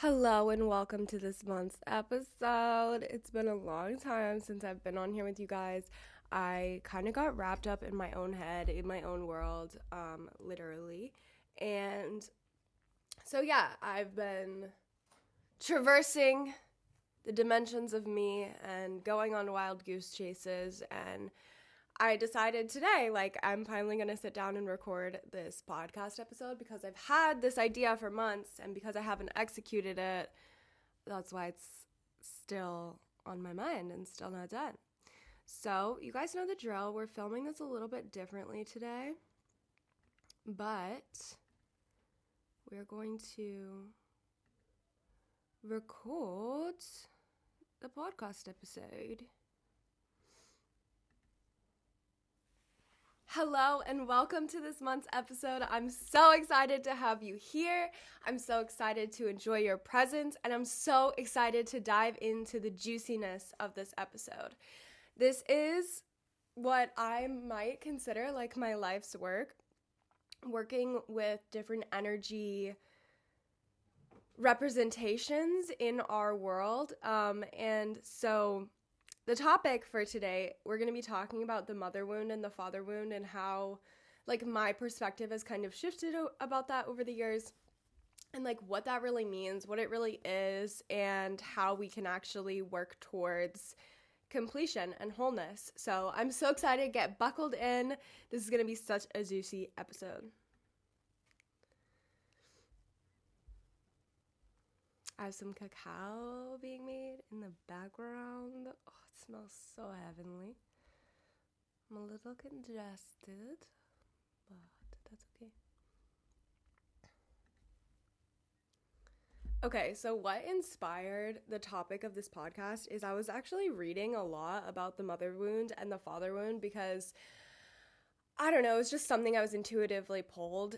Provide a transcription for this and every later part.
Hello and welcome to this month's episode. It's been a long time since I've been on here with you guys. I kind of got wrapped up in my own head, in my own world, literally. And so, yeah, I've been traversing the dimensions of me and going on wild goose chases. And I decided today, I'm finally going to sit down and record this podcast episode because I've had this idea for months, and because I haven't executed it, that's why it's still on my mind and still not done. So, you guys know the drill. We're filming this a little bit differently today, but we're going to record the podcast episode. Hello and welcome to this month's episode. I'm so excited to have you here. I'm so excited to enjoy your presence, and I'm so excited to dive into the juiciness of this episode. This is what I might consider like my life's work, working with different energy representations in our world. And so the topic for today, we're going to be talking about the mother wound and the father wound, and how my perspective has kind of shifted about that over the years, and what that really means, what it really is, and how we can actually work towards completion and wholeness. So I'm so excited. Get buckled in. This is going to be such a juicy episode. I have some cacao being made in the background. Oh, it smells so heavenly. I'm a little congested, but that's okay. Okay, so what inspired the topic of this podcast is I was actually reading a lot about the mother wound and the father wound because, I don't know, it was just something I was intuitively pulled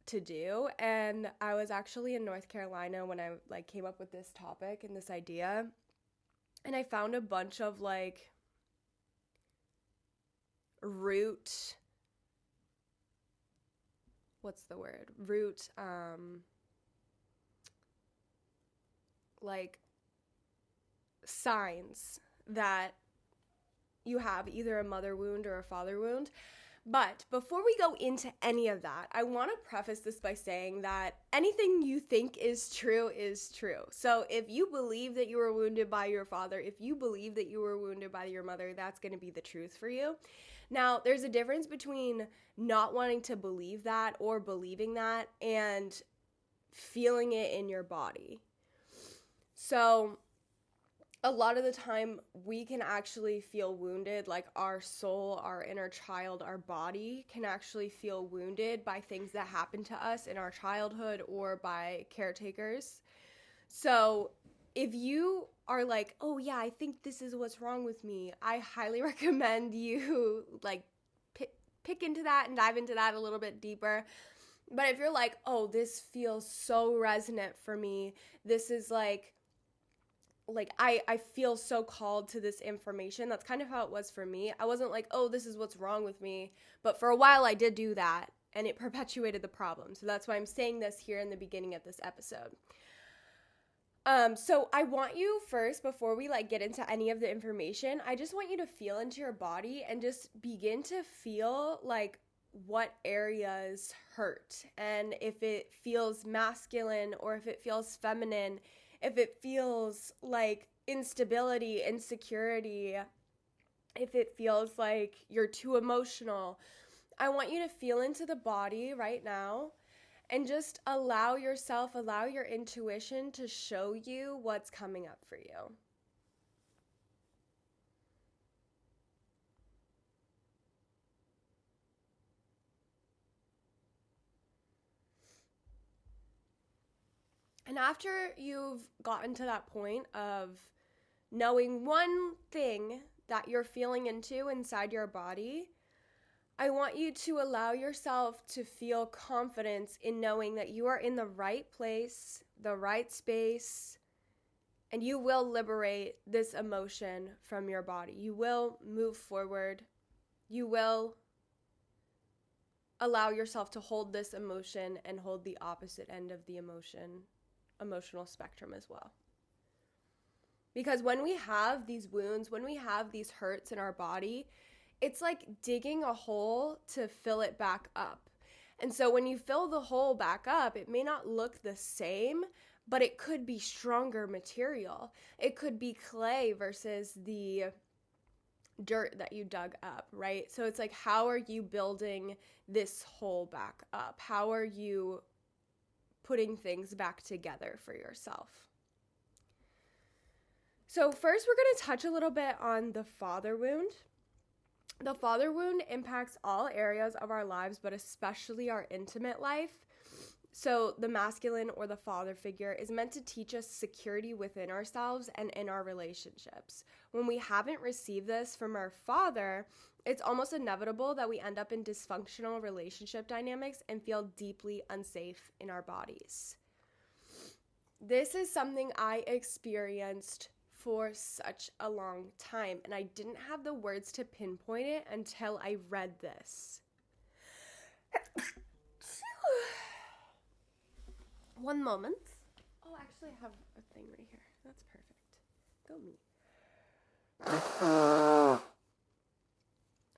to do. And I was actually in North Carolina when I came up with this topic and this idea, and I found a bunch of root signs that you have either a mother wound or a father wound. But before we go into any of that, I want to preface this by saying that anything you think is true is true. So if you believe that you were wounded by your father, if you believe that you were wounded by your mother, that's going to be the truth for you. Now, there's a difference between not wanting to believe that or believing that and feeling it in your body. So a lot of the time we can actually feel wounded, our soul, our inner child, our body can actually feel wounded by things that happen to us in our childhood or by caretakers. So if you are oh yeah, I think this is what's wrong with me, I highly recommend you pick into that and dive into that a little bit deeper. But if you're oh, this feels so resonant for me, this is I feel so called to this information. That's kind of how it was for me. I wasn't oh, this is what's wrong with me. But for a while I did do that, and it perpetuated the problem. So that's why I'm saying this here in the beginning of this episode. So I want you first, before we get into any of the information, I just want you to feel into your body and just begin to feel what areas hurt, and if it feels masculine or if it feels feminine, if it feels like instability, insecurity, if it feels like you're too emotional. I want you to feel into the body right now and just allow your intuition to show you what's coming up for you. And after you've gotten to that point of knowing one thing that you're feeling into inside your body, I want you to allow yourself to feel confidence in knowing that you are in the right place, the right space, and you will liberate this emotion from your body. You will move forward. You will allow yourself to hold this emotion and hold the opposite end of the emotion emotional spectrum as well. Because when we have these wounds, when we have these hurts in our body, it's like digging a hole to fill it back up. And so when you fill the hole back up, it may not look the same, but it could be stronger material. It could be clay versus the dirt that you dug up, right? So it's like, how are you building this hole back up? How are you putting things back together for yourself? So first, we're going to touch a little bit on the father wound. The father wound impacts all areas of our lives, but especially our intimate life. So the masculine or the father figure is meant to teach us security within ourselves and in our relationships. When we haven't received this from our father, it's almost inevitable that we end up in dysfunctional relationship dynamics and feel deeply unsafe in our bodies. This is something I experienced for such a long time, and I didn't have the words to pinpoint it until I read this. One moment. Oh, actually, I have a thing right here. That's perfect. Go me.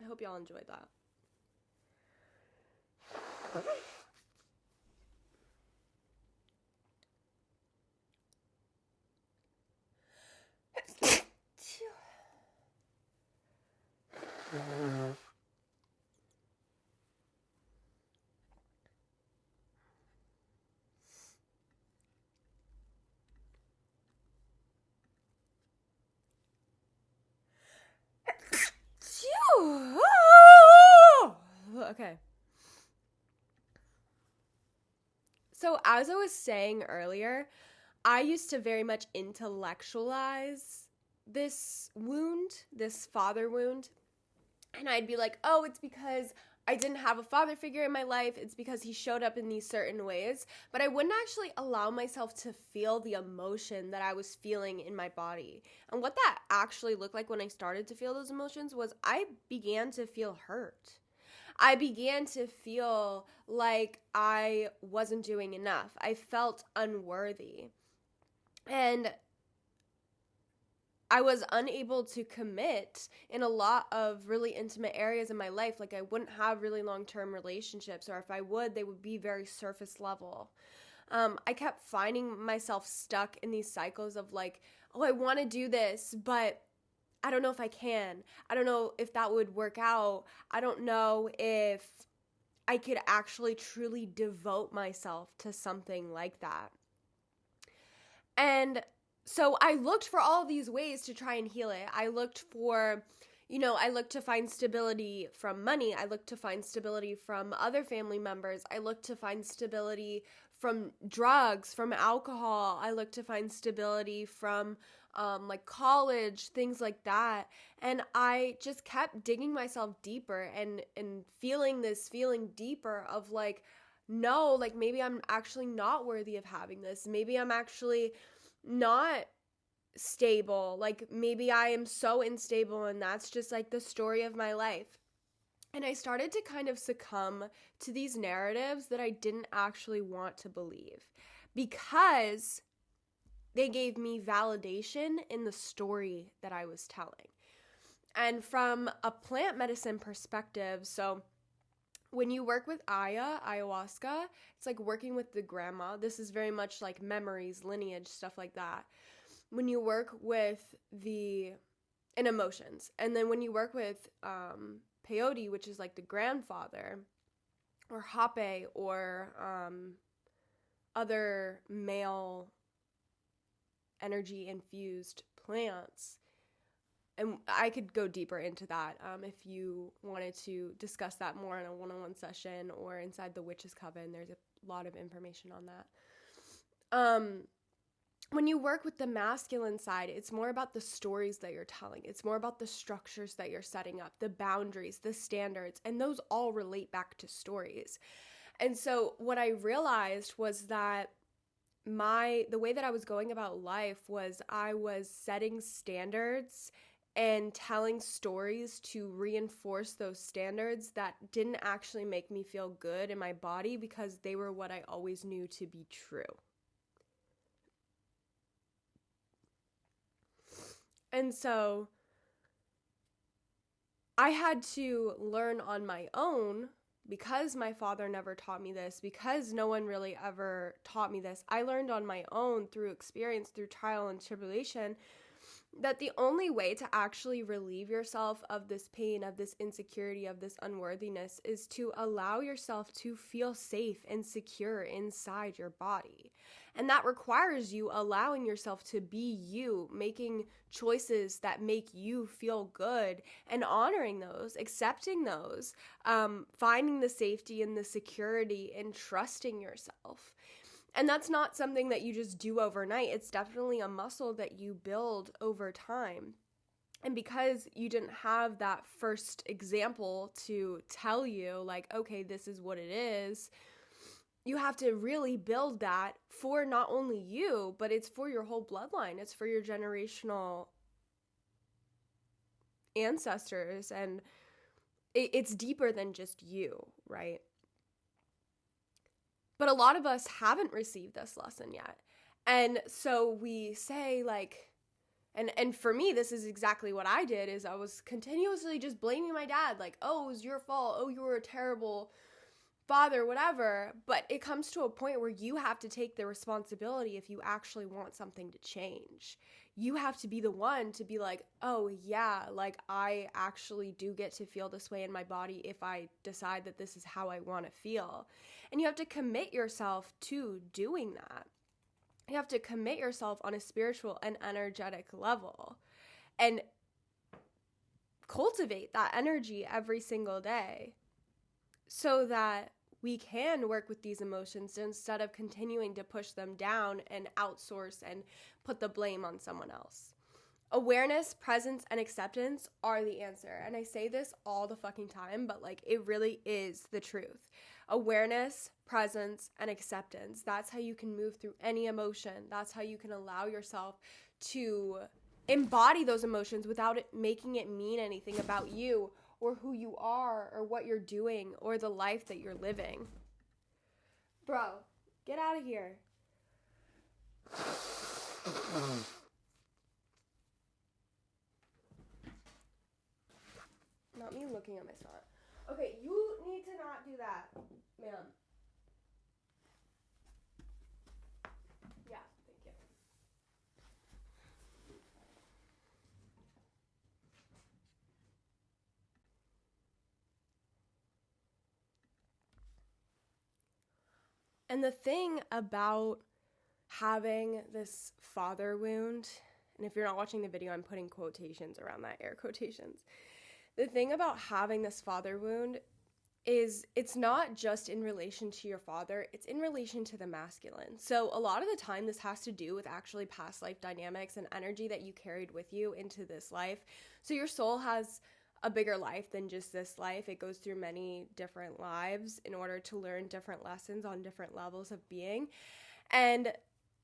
I hope y'all enjoyed that. Okay. So as I was saying earlier, I used to very much intellectualize this wound, this father wound. And I'd be like, oh, it's because I didn't have a father figure in my life. It's because he showed up in these certain ways. But I wouldn't actually allow myself to feel the emotion that I was feeling in my body. And what that actually looked like when I started to feel those emotions was I began to feel hurt. I began to feel like I wasn't doing enough. I felt unworthy. And I was unable to commit in a lot of really intimate areas in my life. Like I wouldn't have really long-term relationships, or if I would, they would be very surface level. I kept finding myself stuck in these cycles of like, oh, I want to do this, but I don't know if I can. I don't know if that would work out. I don't know if I could actually truly devote myself to something like that. And so I looked for all these ways to try and heal it. I looked for, I looked to find stability from money. I looked to find stability from other family members. I looked to find stability from drugs, from alcohol. I looked to find stability from like college, things like that. And I just kept digging myself deeper and feeling this feeling deeper of like, no, like maybe I'm actually not worthy of having this. Maybe I'm actually not stable. Like maybe I am so unstable and that's just like the story of my life. And I started to kind of succumb to these narratives that I didn't actually want to believe because they gave me validation in the story that I was telling. And from a plant medicine perspective, so when you work with ayahuasca, it's like working with the grandma. This is very much like memories, lineage, stuff like that. When you work with and emotions. And then when you work with peyote, which is like the grandfather, or hape, or other male energy infused plants. And I could go deeper into that if you wanted to discuss that more in a one-on-one session or inside the Witch's Coven. There's a lot of information on that. When you work with the masculine side, it's more about the stories that you're telling. It's more about the structures that you're setting up, the boundaries, the standards, and those all relate back to stories. And so what I realized was that the way that I was going about life was I was setting standards and telling stories to reinforce those standards that didn't actually make me feel good in my body because they were what I always knew to be true. And so I had to learn on my own, because my father never taught me this, because no one really ever taught me this. I learned on my own through experience, through trial and tribulation, that the only way to actually relieve yourself of this pain, of this insecurity, of this unworthiness is to allow yourself to feel safe and secure inside your body. And that requires you allowing yourself to be you, making choices that make you feel good and honoring those, accepting those, finding the safety and the security and trusting yourself. And that's not something that you just do overnight. It's definitely a muscle that you build over time. And because you didn't have that first example to tell you, like, okay, this is what it is, you have to really build that for not only you, but it's for your whole bloodline. It's for your generational ancestors. And it's deeper than just you, right? But a lot of us haven't received this lesson yet. And so we say, like, and for me, this is exactly what I did, is I was continuously just blaming my dad, like, oh, it was your fault. Oh, you were a terrible father, whatever. But it comes to a point where you have to take the responsibility if you actually want something to change. You have to be the one to be like, oh yeah, like I actually do get to feel this way in my body if I decide that this is how I want to feel. And you have to commit yourself to doing that. You have to commit yourself on a spiritual and energetic level and cultivate that energy every single day, so that we can work with these emotions instead of continuing to push them down and outsource and put the blame on someone else. Awareness, presence, and acceptance are the answer. And I say this all the fucking time, but like it really is the truth. Awareness, presence, and acceptance. That's how you can move through any emotion. That's how you can allow yourself to embody those emotions without it making it mean anything about you or who you are or what you're doing or the life that you're living. Bro, get out of here. Not me looking at my snot. Okay, you need to not do that, ma'am. Yeah, thank you. And the thing about having this father wound, and if you're not watching the video, I'm putting quotations around that, air quotations. The thing about having this father wound is it's not just in relation to your father, it's in relation to the masculine. So a lot of the time this has to do with actually past life dynamics and energy that you carried with you into this life. So your soul has a bigger life than just this life. It goes through many different lives in order to learn different lessons on different levels of being. And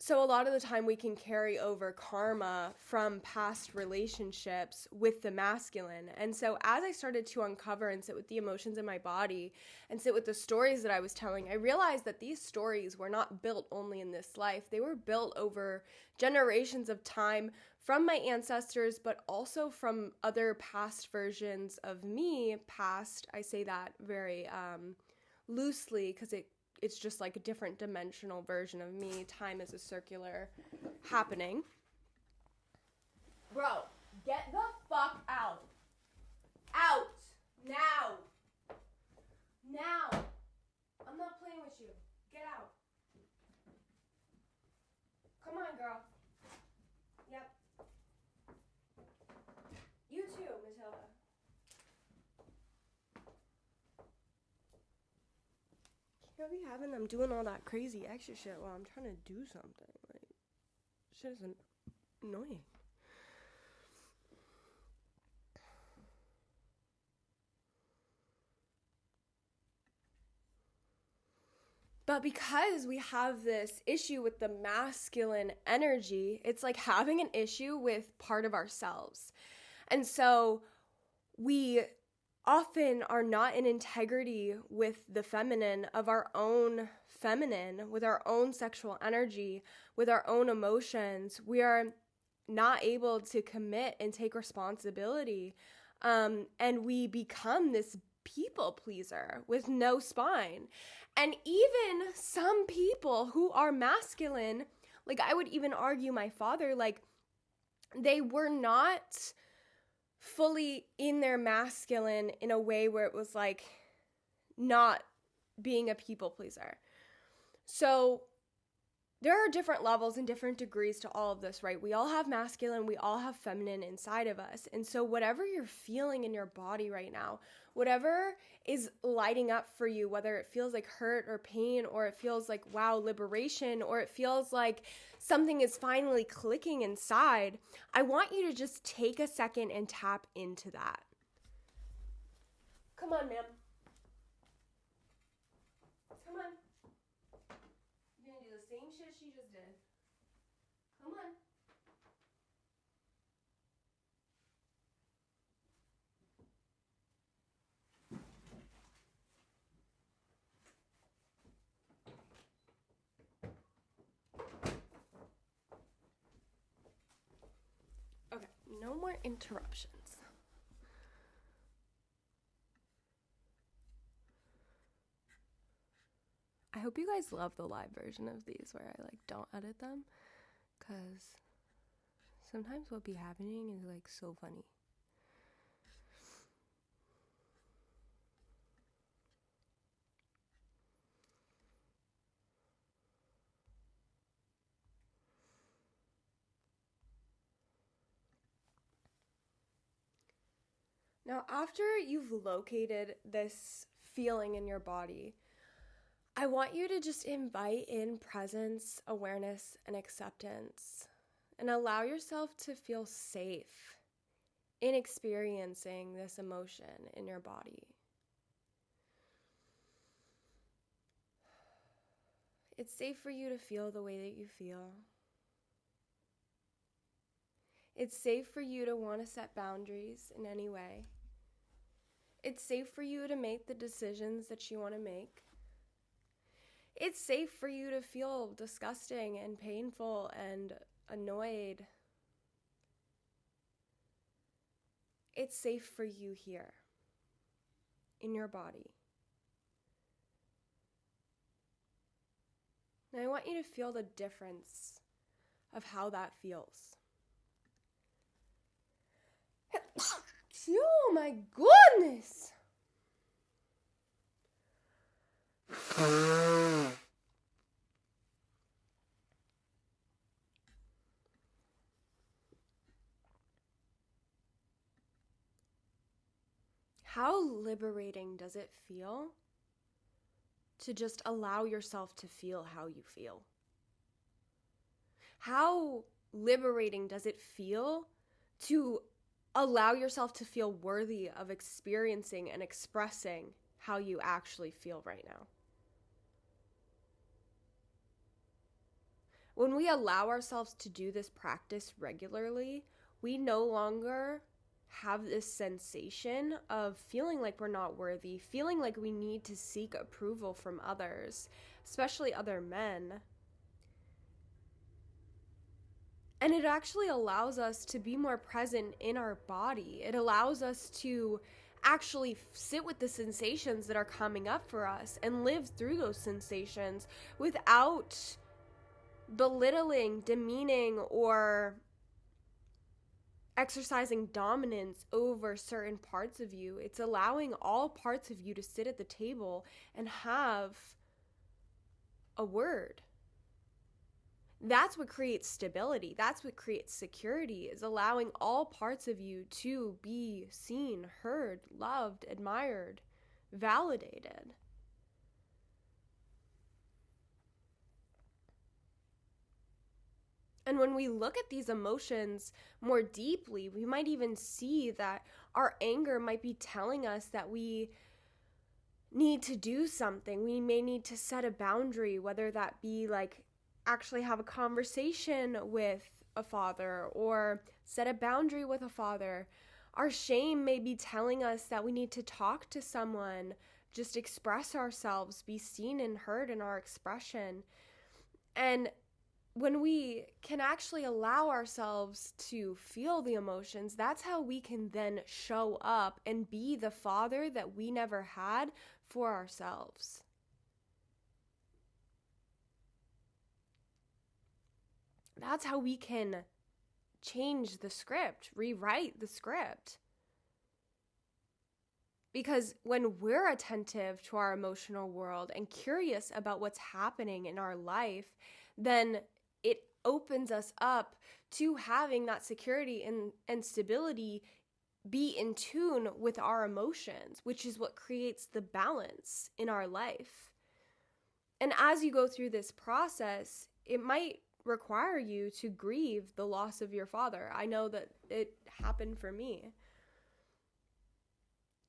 so a lot of the time we can carry over karma from past relationships with the masculine. And so as I started to uncover and sit with the emotions in my body and sit with the stories that I was telling, I realized that these stories were not built only in this life. They were built over generations of time from my ancestors, but also from other past versions of me. Past, I say that very loosely because it's just like a different dimensional version of me. Time is a circular happening. Bro, get the fuck out. Out. Now. Now. I'm not playing with you. Get out. Come on, girl. Yep. You too, Matilda. Can't be having them doing all that crazy extra shit while I'm trying to do something. Like, shit is annoying. But because we have this issue with the masculine energy, it's like having an issue with part of ourselves. And so we often are not in integrity with the feminine of our own feminine, with our own sexual energy, with our own emotions. We are not able to commit and take responsibility. And we become this people pleaser with no spine. And even some people who are masculine, like I would even argue my father, like they were not fully in their masculine in a way where it was like not being a people pleaser. So there are different levels and different degrees to all of this, right? We all have masculine, we all have feminine inside of us. And so whatever you're feeling in your body right now, whatever is lighting up for you, whether it feels like hurt or pain, or it feels like, wow, liberation, or it feels like something is finally clicking inside, I want you to just take a second and tap into that. Come on, ma'am. Come on. You're gonna do the same shit she just did. Come on. Okay, no more interruptions. I hope you guys love the live version of these where I like don't edit them, because sometimes what be happening is like so funny. Now, after you've located this feeling in your body, I want you to just invite in presence, awareness, and acceptance, and allow yourself to feel safe in experiencing this emotion in your body. It's safe for you to feel the way that you feel. It's safe for you to want to set boundaries in any way. It's safe for you to make the decisions that you want to make. It's safe for you to feel disgusting and painful and annoyed. It's safe for you here, in your body. Now I want you to feel the difference of how that feels. Oh my goodness! How liberating does it feel to just allow yourself to feel how you feel? How liberating does it feel to allow yourself to feel worthy of experiencing and expressing how you actually feel right now? When we allow ourselves to do this practice regularly, we no longer have this sensation of feeling like we're not worthy, feeling like we need to seek approval from others, especially other men. And it actually allows us to be more present in our body. It allows us to actually sit with the sensations that are coming up for us and live through those sensations without belittling, demeaning, or exercising dominance over certain parts of you. It's allowing all parts of you to sit at the table and have a word. That's what creates stability. That's what creates security, is allowing all parts of you to be seen, heard, loved, admired, validated. And when we look at these emotions more deeply, we might even see that our anger might be telling us that we need to do something. We may need to set a boundary, whether that be like actually have a conversation with a father or set a boundary with a father. Our shame may be telling us that we need to talk to someone, just express ourselves, be seen and heard in our expression. And when we can actually allow ourselves to feel the emotions, that's how we can then show up and be the father that we never had for ourselves. That's how we can change the script, rewrite the script. Because when we're attentive to our emotional world and curious about what's happening in our life, then it opens us up to having that security and stability be in tune with our emotions, which is what creates the balance in our life. And as you go through this process, it might require you to grieve the loss of your father. I know that it happened for me.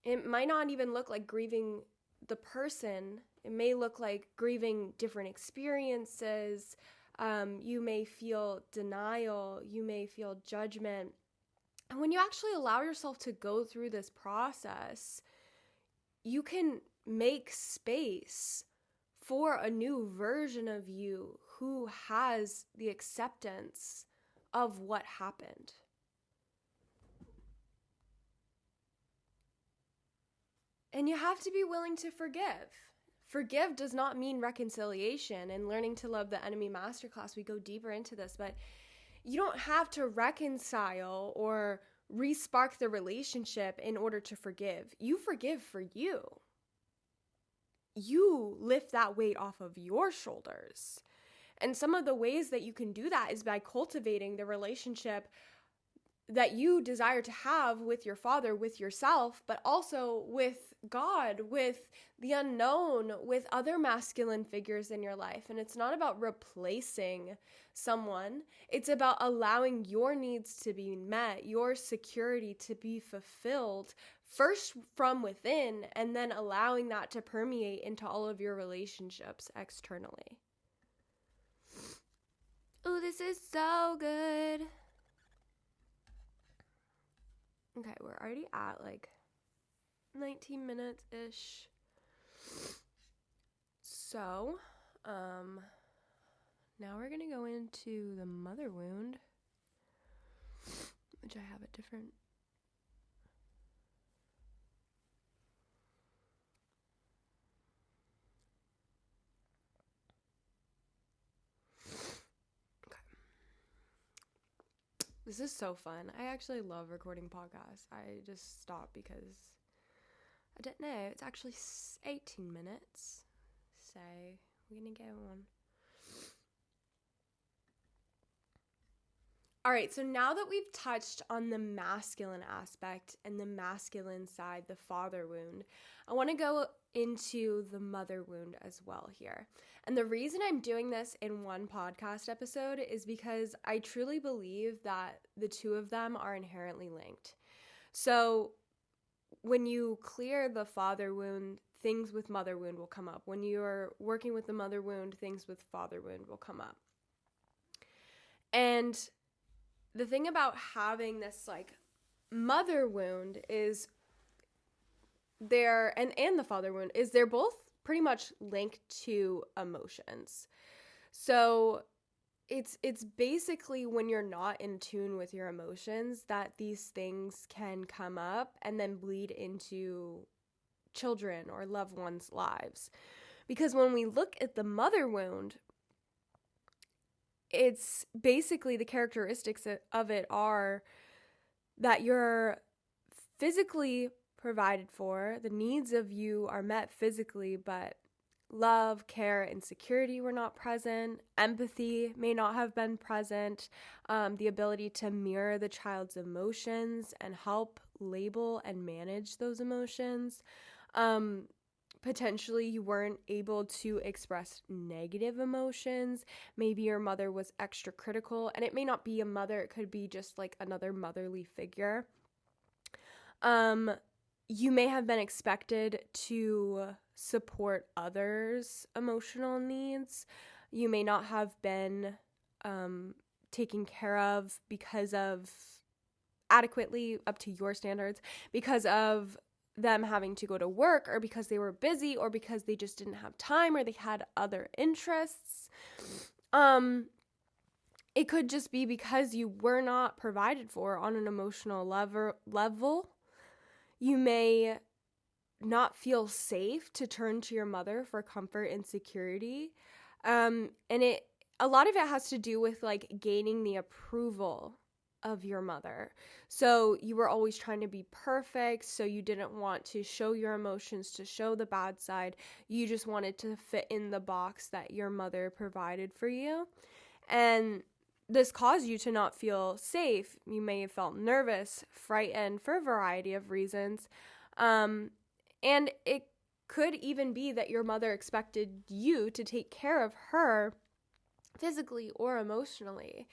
It might not even look like grieving the person. It may look like grieving different experiences. You may feel denial. You may feel judgment. And when you actually allow yourself to go through this process, you can make space for a new version of you who has the acceptance of what happened. And you have to be willing to forgive. Forgive does not mean reconciliation. And Learning to Love the Enemy Masterclass, we go deeper into this, but you don't have to reconcile or re-spark the relationship in order to forgive. You forgive for you. You lift that weight off of your shoulders. And some of the ways that you can do that is by cultivating the relationship that you desire to have with your father, with yourself, but also with God, with the unknown, with other masculine figures in your life. And it's not about replacing someone. It's about allowing your needs to be met, your security to be fulfilled, first from within, and then allowing that to permeate into all of your relationships externally. Oh, this is so good. Okay, we're already at like 19 minutes-ish. So, now we're going to go into the mother wound, which I have a different... This is so fun. I actually love recording podcasts. I just stopped because I don't know. It's actually 18 minutes. So we're going to go on. All right. So now that we've touched on the masculine aspect and the masculine side, the father wound, I want to go into the mother wound as well here. And the reason I'm doing this in one podcast episode is because I truly believe that the two of them are inherently linked. So when you clear the father wound, things with mother wound will come up. When you're working with the mother wound, things with father wound will come up. And the thing about having this like mother wound is and the father wound is they're both pretty much linked to emotions. So it's basically when you're not in tune with your emotions that these things can come up and then bleed into children or loved ones' lives. Because when we look at the mother wound, it's basically the characteristics of it are that you're physically provided for, the needs of you are met physically, but love, care, and security were not present. Empathy may not have been present. The ability to mirror the child's emotions and help label and manage those emotions. Potentially you weren't able to express negative emotions. Maybe your mother was extra critical, and it may not be a mother, it could be just like another motherly figure. You may have been expected to support others' emotional needs. You may not have been taken care of because of adequately up to your standards, because of them having to go to work, or because they were busy, or because they just didn't have time, or they had other interests. it could just be because you were not provided for on an emotional level. You may not feel safe to turn to your mother for comfort and security. And a lot of it has to do with like gaining the approval of your mother. So you were always trying to be perfect, so you didn't want to show your emotions, to show the bad side. You just wanted to fit in the box that your mother provided for you. And this caused you to not feel safe. You may have felt nervous, frightened for a variety of reasons. And it could even be that your mother expected you to take care of her physically or emotionally.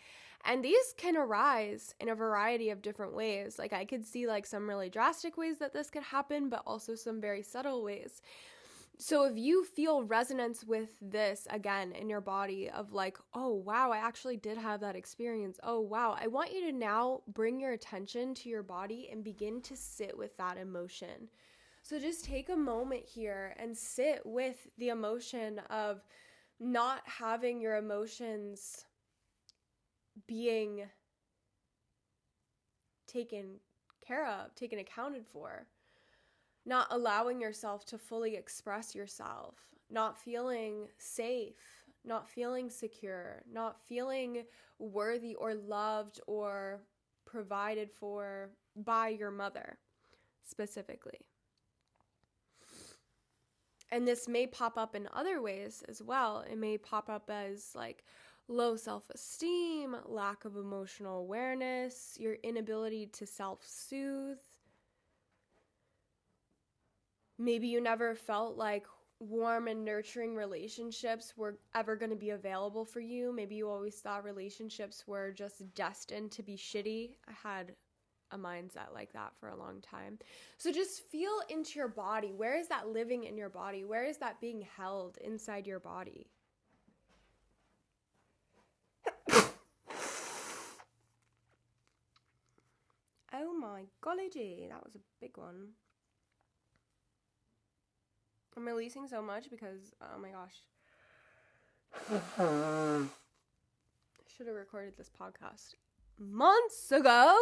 And these can arise in a variety of different ways. Like I could see like some really drastic ways that this could happen, but also some very subtle ways. So if you feel resonance with this again in your body of like, oh, wow, I actually did have that experience. Oh, wow. I want you to now bring your attention to your body and begin to sit with that emotion. So just take a moment here and sit with the emotion of not having your emotions being taken care of, taken accounted for. Not allowing yourself to fully express yourself, not feeling safe, not feeling secure, not feeling worthy or loved or provided for by your mother specifically. And this may pop up in other ways as well. It may pop up as like low self-esteem, lack of emotional awareness, your inability to self-soothe. Maybe you never felt like warm and nurturing relationships were ever going to be available for you. Maybe you always thought relationships were just destined to be shitty. I had a mindset like that for a long time. So just feel into your body. Where is that living in your body? Where is that being held inside your body? Oh my golly gee, that was a big one. I'm releasing so much because, oh my gosh. I should have recorded this podcast months ago.